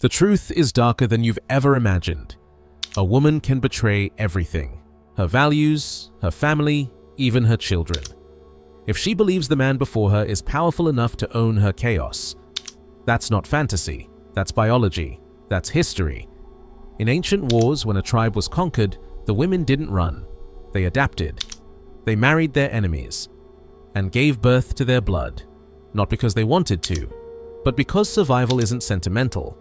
The truth is darker than you've ever imagined. A woman can betray everything. Her values, her family, even her children. If she believes the man before her is powerful enough to own her chaos. That's not fantasy. That's biology. That's history. In ancient wars, when a tribe was conquered, the women didn't run. They adapted. They married their enemies and gave birth to their blood, not because they wanted to, but because survival isn't sentimental,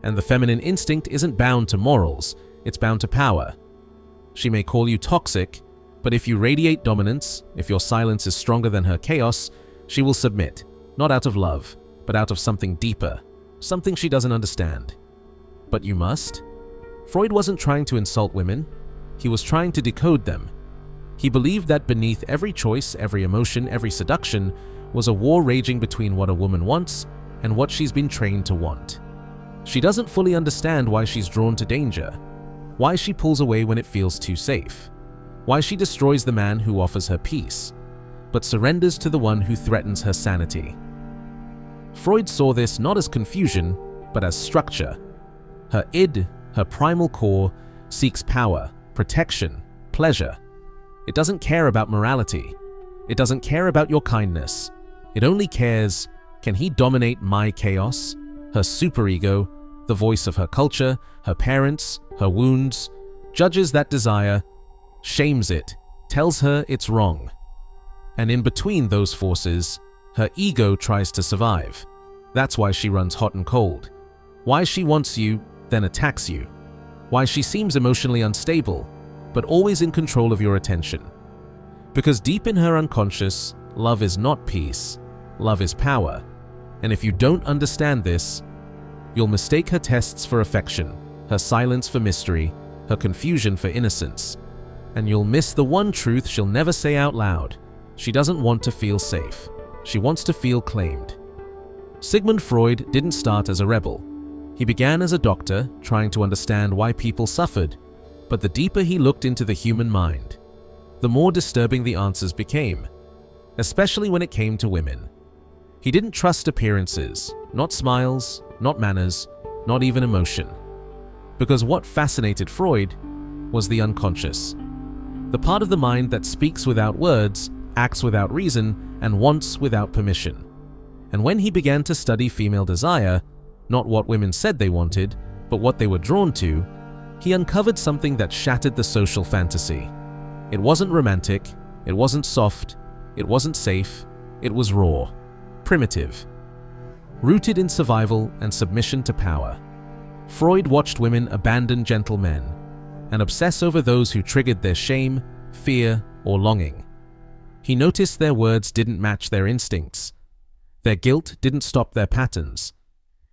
and the feminine instinct isn't bound to morals, it's bound to power. She may call you toxic, but if you radiate dominance, if your silence is stronger than her chaos, she will submit, not out of love, but out of something deeper, something she doesn't understand. But you must? Freud wasn't trying to insult women. He was trying to decode them. He believed that beneath every choice, every emotion, every seduction, was a war raging between what a woman wants and what she's been trained to want. She doesn't fully understand why she's drawn to danger, why she pulls away when it feels too safe, why she destroys the man who offers her peace, but surrenders to the one who threatens her sanity. Freud saw this not as confusion, but as structure. Her id, her primal core, seeks power, protection, pleasure. It doesn't care about morality. It doesn't care about your kindness. It only cares, can he dominate my chaos? Her superego, the voice of her culture, her parents, her wounds, judges that desire, shames it, tells her it's wrong. And in between those forces, her ego tries to survive. That's why she runs hot and cold. Why she wants you, then attacks you. Why she seems emotionally unstable, but always in control of your attention. Because deep in her unconscious, love is not peace, love is power. And if you don't understand this, you'll mistake her tests for affection, her silence for mystery, her confusion for innocence. And you'll miss the one truth she'll never say out loud. She doesn't want to feel safe. She wants to feel claimed. Sigmund Freud didn't start as a rebel. He began as a doctor, trying to understand why people suffered. But the deeper he looked into the human mind, the more disturbing the answers became, especially when it came to women. He didn't trust appearances, not smiles, not manners, not even emotion. Because what fascinated Freud was the unconscious. The part of the mind that speaks without words, acts without reason, and wants without permission. And when he began to study female desire, not what women said they wanted, but what they were drawn to, he uncovered something that shattered the social fantasy. It wasn't romantic, it wasn't soft, it wasn't safe, it was raw, primitive, rooted in survival and submission to power. Freud watched women abandon gentle men and obsess over those who triggered their shame, fear, or longing. He noticed their words didn't match their instincts. Their guilt didn't stop their patterns.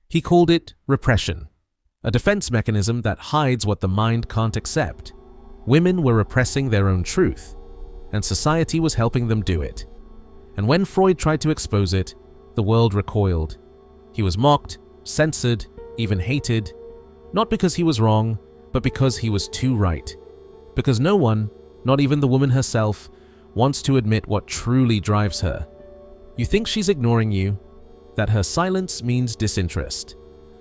He called it repression, a defense mechanism that hides what the mind can't accept. Women were repressing their own truth, and society was helping them do it. And when Freud tried to expose it, the world recoiled. He was mocked, censored, even hated, not because he was wrong, but because he was too right. Because no one, not even the woman herself, wants to admit what truly drives her. You think she's ignoring you, that her silence means disinterest.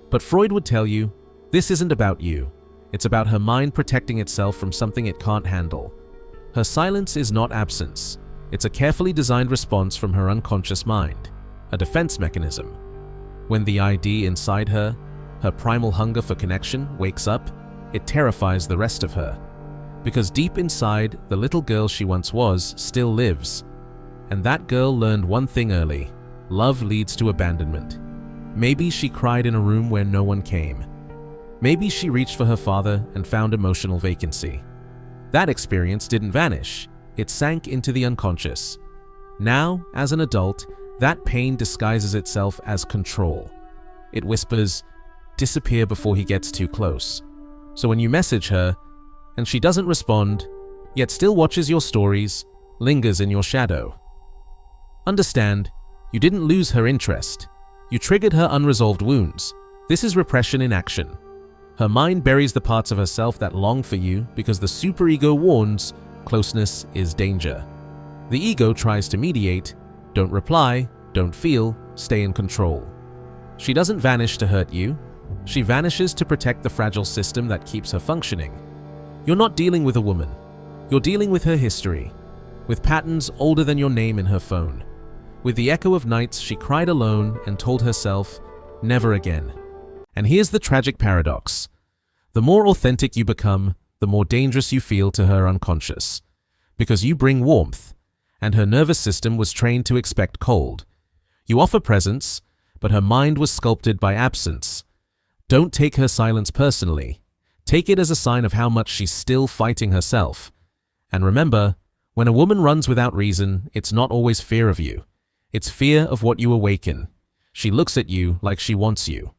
But Freud would tell you, this isn't about you. It's about her mind protecting itself from something it can't handle. Her silence is not absence. It's a carefully designed response from her unconscious mind, a defense mechanism. When the ID inside her, her primal hunger for connection, wakes up, it terrifies the rest of her. Because deep inside, the little girl she once was still lives. And that girl learned one thing early: love leads to abandonment. Maybe she cried in a room where no one came. Maybe she reached for her father and found emotional vacancy. That experience didn't vanish. It sank into the unconscious. Now, as an adult, that pain disguises itself as control. It whispers, disappear before he gets too close. So when you message her, and she doesn't respond, yet still watches your stories, lingers in your shadow. Understand, you didn't lose her interest. You triggered her unresolved wounds. This is repression in action. Her mind buries the parts of herself that long for you because the superego warns closeness is danger. The ego tries to mediate, don't reply, don't feel, stay in control. She doesn't vanish to hurt you. She vanishes to protect the fragile system that keeps her functioning. You're not dealing with a woman. You're dealing with her history, with patterns older than your name in her phone, with the echo of nights she cried alone and told herself, never again. And here's the tragic paradox. The more authentic you become, the more dangerous you feel to her unconscious, because you bring warmth, and her nervous system was trained to expect cold. You offer presence, but her mind was sculpted by absence. Don't take her silence personally. Take it as a sign of how much she's still fighting herself. And remember, when a woman runs without reason, it's not always fear of you. It's fear of what you awaken. She looks at you like she wants you.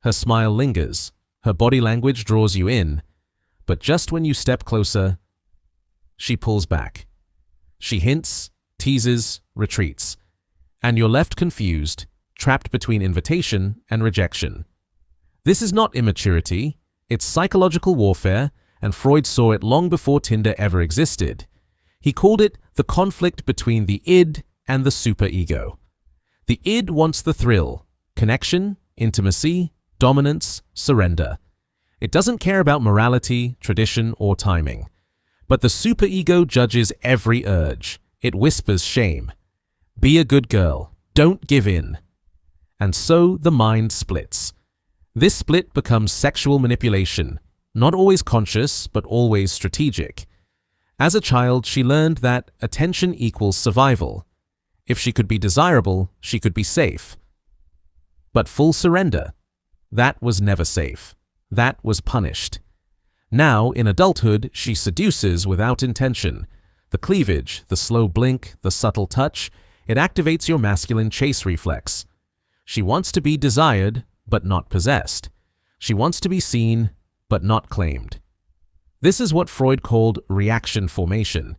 Her smile lingers. Her body language draws you in. But just when you step closer, she pulls back. She hints, teases, retreats. And you're left confused, trapped between invitation and rejection. This is not immaturity. It's psychological warfare, and Freud saw it long before Tinder ever existed. He called it the conflict between the id and the superego. The id wants the thrill, connection, intimacy, dominance, surrender. It doesn't care about morality, tradition, or timing. But the superego judges every urge. It whispers shame. Be a good girl. Don't give in. And so the mind splits. This split becomes sexual manipulation, not always conscious, but always strategic. As a child, she learned that attention equals survival. If she could be desirable, she could be safe. But full surrender, that was never safe. That was punished. Now, in adulthood, she seduces without intention. The cleavage, the slow blink, the subtle touch, it activates your masculine chase reflex. She wants to be desired, but not possessed. She wants to be seen, but not claimed. This is what Freud called reaction formation,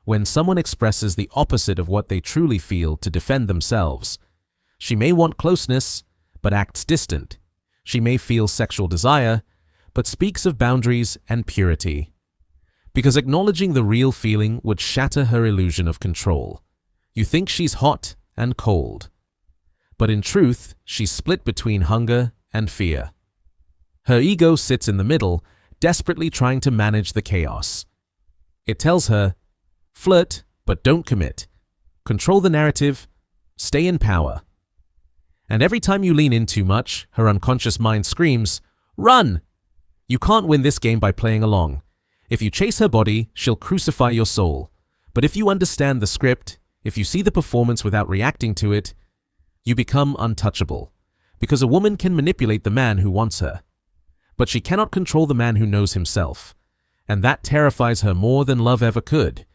when someone expresses the opposite of what they truly feel to defend themselves. She may want closeness, but acts distant. She may feel sexual desire, but speaks of boundaries and purity. Because acknowledging the real feeling would shatter her illusion of control. You think she's hot and cold. But in truth, she's split between hunger and fear. Her ego sits in the middle, desperately trying to manage the chaos. It tells her, flirt, but don't commit. Control the narrative, stay in power. And every time you lean in too much, her unconscious mind screams, run! You can't win this game by playing along. If you chase her body, she'll crucify your soul. But if you understand the script, if you see the performance without reacting to it, you become untouchable. Because a woman can manipulate the man who wants her. But she cannot control the man who knows himself. And that terrifies her more than love ever could.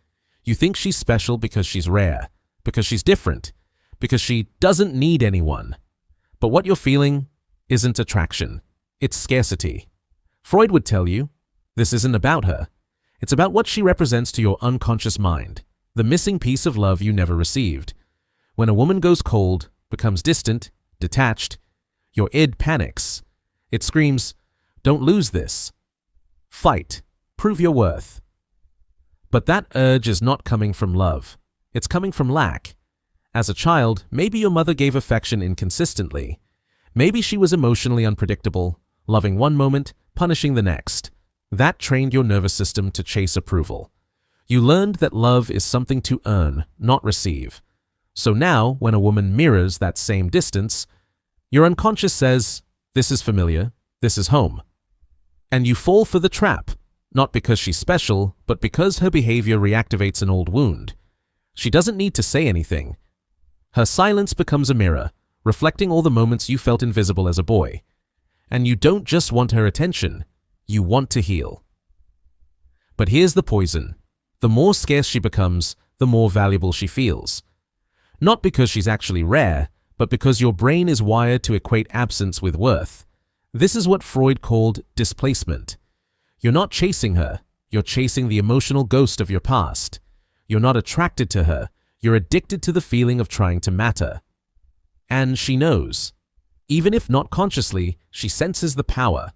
You think she's special because she's rare, because she's different, because she doesn't need anyone. But what you're feeling isn't attraction, it's scarcity. Freud would tell you, this isn't about her. It's about what she represents to your unconscious mind, the missing piece of love you never received. When a woman goes cold, becomes distant, detached, your id panics. It screams, don't lose this. Fight, prove your worth. But that urge is not coming from love. It's coming from lack. As a child, maybe your mother gave affection inconsistently. Maybe she was emotionally unpredictable, loving one moment, punishing the next. That trained your nervous system to chase approval. You learned that love is something to earn, not receive. So now, when a woman mirrors that same distance, your unconscious says, this is familiar, this is home. And you fall for the trap, not because she's special, but because her behavior reactivates an old wound. She doesn't need to say anything. Her silence becomes a mirror, reflecting all the moments you felt invisible as a boy. And you don't just want her attention, you want to heal. But here's the poison. The more scarce she becomes, the more valuable she feels. Not because she's actually rare, but because your brain is wired to equate absence with worth. This is what Freud called displacement. You're not chasing her, you're chasing the emotional ghost of your past. You're not attracted to her, you're addicted to the feeling of trying to matter. And she knows. Even if not consciously, she senses the power.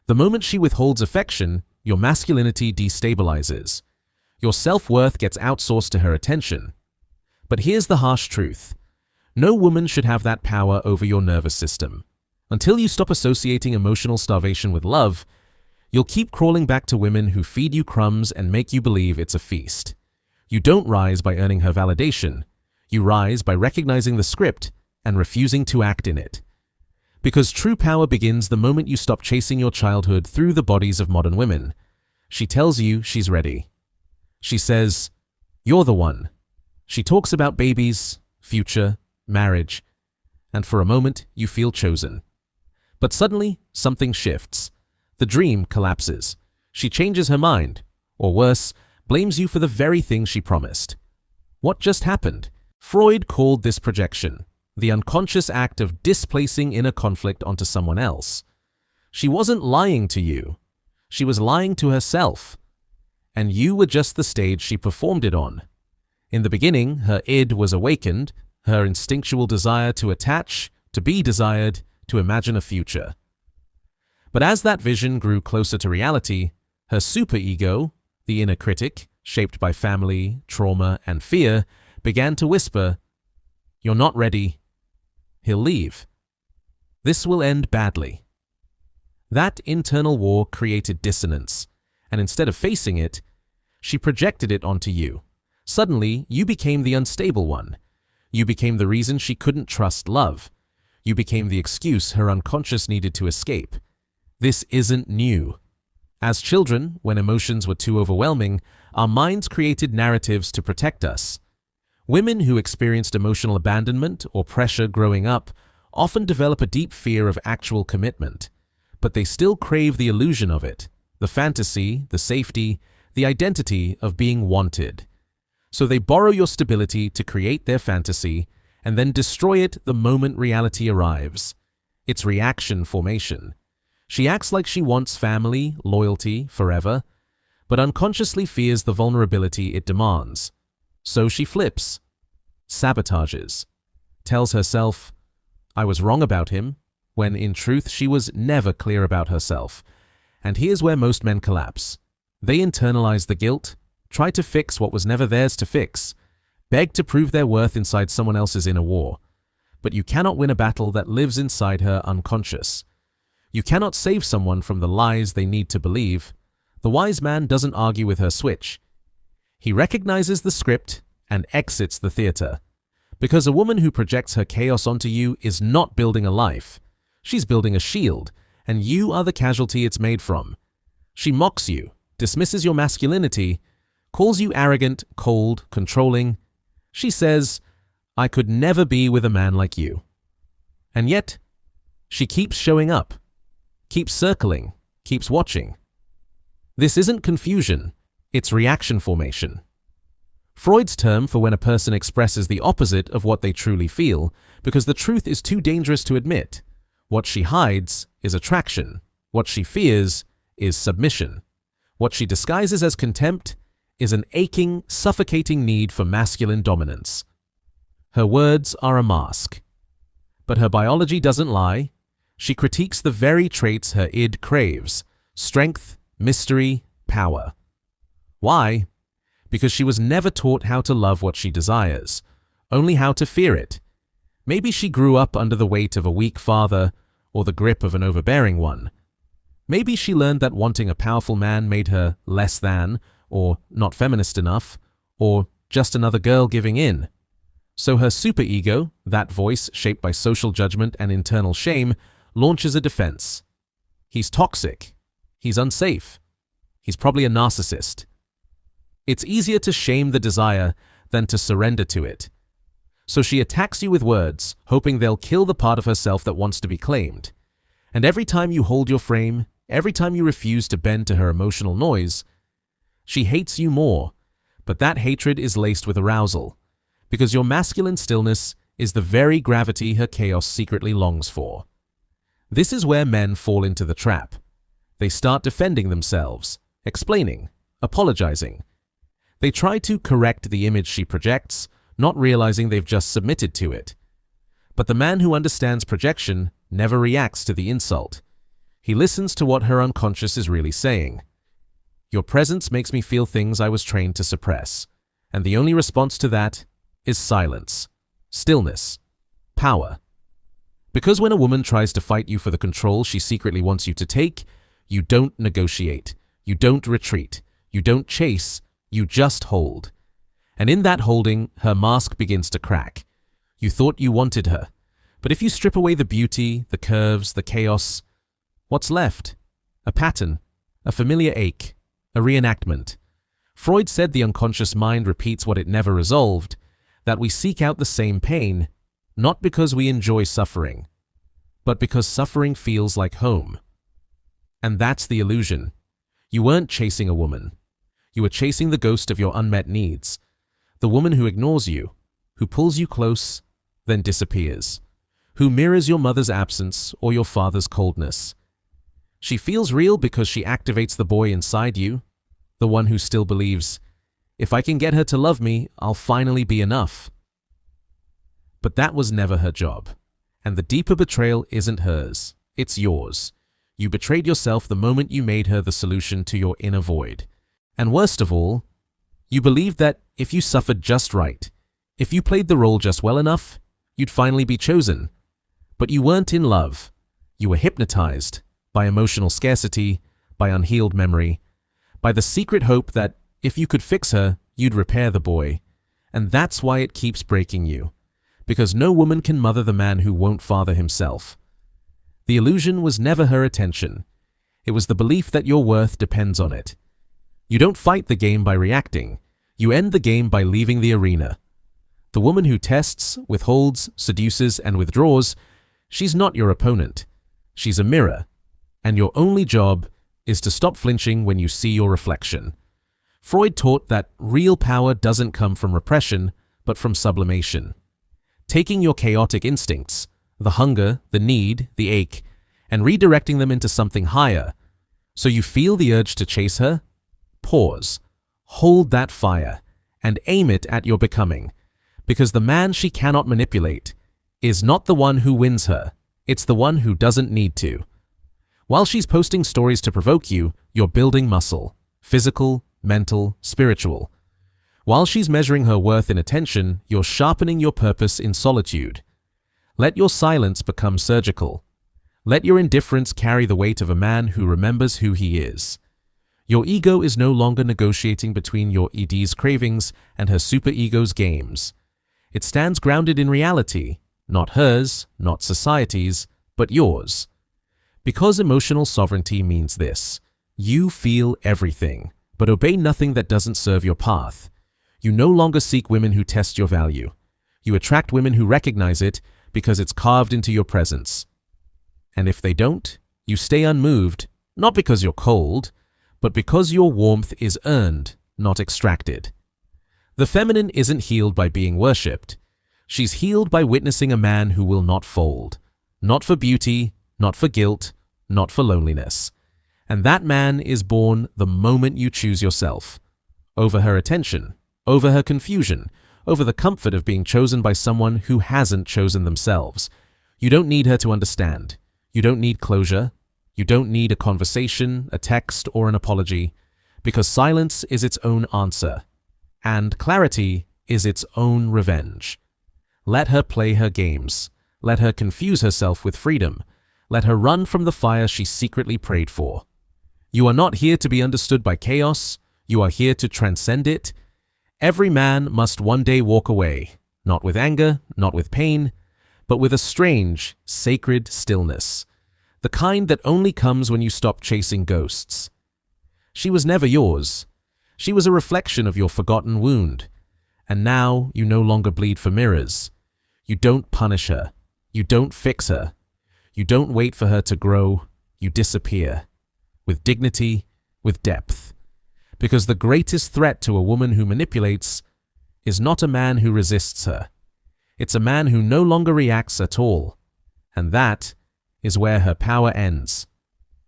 The moment she withholds affection, your masculinity destabilizes. Your self-worth gets outsourced to her attention. But here's the harsh truth. No woman should have that power over your nervous system. Until you stop associating emotional starvation with love, you'll keep crawling back to women who feed you crumbs and make you believe it's a feast. You don't rise by earning her validation. You rise by recognizing the script and refusing to act in it. Because true power begins the moment you stop chasing your childhood through the bodies of modern women. She tells you she's ready. She says, "You're the one." She talks about babies, future, marriage, and for a moment you feel chosen. But suddenly, something shifts. The dream collapses. She changes her mind, or worse, blames you for the very thing she promised. What just happened? Freud called this projection, the unconscious act of displacing inner conflict onto someone else. She wasn't lying to you. She was lying to herself. And you were just the stage she performed it on. In the beginning, her id was awakened, her instinctual desire to attach, to be desired, to imagine a future. But as that vision grew closer to reality, her superego, the inner critic, shaped by family, trauma, and fear, began to whisper, "You're not ready. He'll leave. This will end badly." That internal war created dissonance, and instead of facing it, she projected it onto you. Suddenly, you became the unstable one. You became the reason she couldn't trust love. You became the excuse her unconscious needed to escape. This isn't new. As children, when emotions were too overwhelming, our minds created narratives to protect us. Women who experienced emotional abandonment or pressure growing up often develop a deep fear of actual commitment, but they still crave the illusion of it, the fantasy, the safety, the identity of being wanted. So they borrow your stability to create their fantasy and then destroy it the moment reality arrives. It's reaction formation. She acts like she wants family, loyalty, forever, but unconsciously fears the vulnerability it demands. So she flips, sabotages, tells herself, "I was wrong about him," when in truth she was never clear about herself. And here's where most men collapse. They internalize the guilt, try to fix what was never theirs to fix, beg to prove their worth inside someone else's inner war. But you cannot win a battle that lives inside her unconscious. You cannot save someone from the lies they need to believe. The wise man doesn't argue with her switch. He recognizes the script and exits the theater. Because a woman who projects her chaos onto you is not building a life. She's building a shield, and you are the casualty it's made from. She mocks you, dismisses your masculinity, calls you arrogant, cold, controlling. She says, "I could never be with a man like you." And yet, she keeps showing up, keeps circling, keeps watching. This isn't confusion, it's reaction formation. Freud's term for when a person expresses the opposite of what they truly feel, because the truth is too dangerous to admit. What she hides is attraction. What she fears is submission. What she disguises as contempt is an aching, suffocating need for masculine dominance. Her words are a mask. But her biology doesn't lie. She critiques the very traits her id craves: strength, mystery, power. Why? Because she was never taught how to love what she desires, only how to fear it. Maybe she grew up under the weight of a weak father or the grip of an overbearing one. Maybe she learned that wanting a powerful man made her less than, or not feminist enough, or just another girl giving in. So her superego, that voice shaped by social judgment and internal shame, launches a defense. He's toxic. He's unsafe. He's probably a narcissist. It's easier to shame the desire than to surrender to it. So she attacks you with words, hoping they'll kill the part of herself that wants to be claimed. And every time you hold your frame, every time you refuse to bend to her emotional noise, she hates you more. But that hatred is laced with arousal, because your masculine stillness is the very gravity her chaos secretly longs for. This is where men fall into the trap. They start defending themselves, explaining, apologizing. They try to correct the image she projects, not realizing they've just submitted to it. But the man who understands projection never reacts to the insult. He listens to what her unconscious is really saying. Your presence makes me feel things I was trained to suppress, and the only response to that is silence, stillness, power. Because when a woman tries to fight you for the control she secretly wants you to take, you don't negotiate, you don't retreat, you don't chase, you just hold. And in that holding, her mask begins to crack. You thought you wanted her, but if you strip away the beauty, the curves, the chaos, what's left? A pattern, a familiar ache, a reenactment. Freud said the unconscious mind repeats what it never resolved, that we seek out the same pain, not because we enjoy suffering, but because suffering feels like home. And that's the illusion. You weren't chasing a woman. You were chasing the ghost of your unmet needs, the woman who ignores you, who pulls you close, then disappears, who mirrors your mother's absence or your father's coldness. She feels real because she activates the boy inside you, the one who still believes, if I can get her to love me, I'll finally be enough. But that was never her job, and the deeper betrayal isn't hers, it's yours. You betrayed yourself the moment you made her the solution to your inner void. And worst of all, you believed that if you suffered just right, if you played the role just well enough, you'd finally be chosen. But you weren't in love. You were hypnotized by emotional scarcity, by unhealed memory, by the secret hope that if you could fix her, you'd repair the boy. And that's why it keeps breaking you, because no woman can mother the man who won't father himself. The illusion was never her attention. It was the belief that your worth depends on it. You don't fight the game by reacting. You end the game by leaving the arena. The woman who tests, withholds, seduces, and withdraws, she's not your opponent. She's a mirror. And your only job is to stop flinching when you see your reflection. Freud taught that real power doesn't come from repression, but from sublimation. Taking your chaotic instincts, the hunger, the need, the ache, and redirecting them into something higher. So you feel the urge to chase her? Pause, hold that fire, and aim it at your becoming, because the man she cannot manipulate is not the one who wins her, it's the one who doesn't need to. While she's posting stories to provoke you, you're building muscle, physical, mental, spiritual. While she's measuring her worth in attention, you're sharpening your purpose in solitude. Let your silence become surgical. Let your indifference carry the weight of a man who remembers who he is. Your ego is no longer negotiating between your ED's cravings and her superego's games. It stands grounded in reality, not hers, not society's, but yours. Because emotional sovereignty means this: you feel everything, but obey nothing that doesn't serve your path. You no longer seek women who test your value. You attract women who recognize it because it's carved into your presence. And if they don't, you stay unmoved, not because you're cold, but because your warmth is earned, not extracted. The feminine isn't healed by being worshipped. She's healed by witnessing a man who will not fold. Not for beauty, not for guilt, not for loneliness. And that man is born the moment you choose yourself. Over her attention, over her confusion, over the comfort of being chosen by someone who hasn't chosen themselves. You don't need her to understand. You don't need closure. You don't need a conversation, a text, or an apology, because silence is its own answer, and clarity is its own revenge. Let her play her games. Let her confuse herself with freedom. Let her run from the fire she secretly prayed for. You are not here to be understood by chaos. You are here to transcend it. Every man must one day walk away, not with anger, not with pain, but with a strange, sacred stillness. The kind that only comes when you stop chasing ghosts. She was never yours. She was a reflection of your forgotten wound. And now you no longer bleed for mirrors. You don't punish her. You don't fix her. You don't wait for her to grow. You disappear. With dignity, with depth. Because the greatest threat to a woman who manipulates is not a man who resists her. It's a man who no longer reacts at all. And that is where her power ends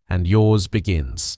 and yours begins.